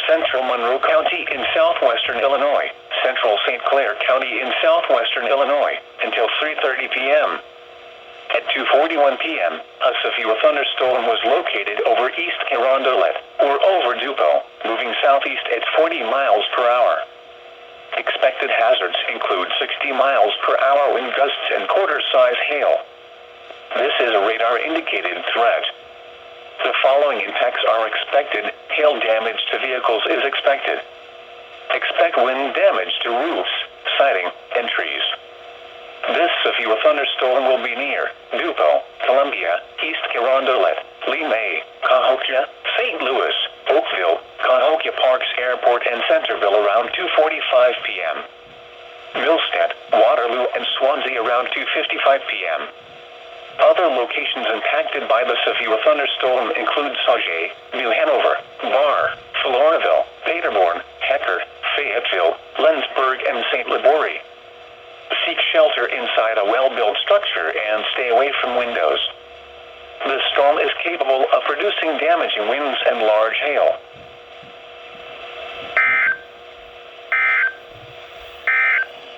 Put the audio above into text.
central Monroe County in southwestern Illinois, central St. Clair County in southwestern Illinois, until 3:30 p.m. At 2:41 p.m., a severe thunderstorm was located over East Carondelet, or over Dupo, moving southeast at 40 miles per hour. Expected hazards include 60 miles per hour wind gusts and quarter-size hail. This is a radar-indicated threat. The following impacts are expected. Hail damage to vehicles is expected. Expect wind damage to roofs, siding, and trees. This severe thunderstorm will be near Dupo, Columbia, East Carondelet, Lee May, Cahokia, St. Louis, Oakville, Cahokia Parks Airport, and Centerville around 2:45 p.m. Millstadt, Waterloo, and Swansea around 2:55 p.m. Other locations impacted by the severe thunderstorm include Sauget, New Hanover, Barr, Floraville, Paderborn, Hecker, Fayetteville, Lensburg, and St. Libory. Seek shelter inside a well-built structure and stay away from windows. The storm is capable of producing damaging winds and large hail.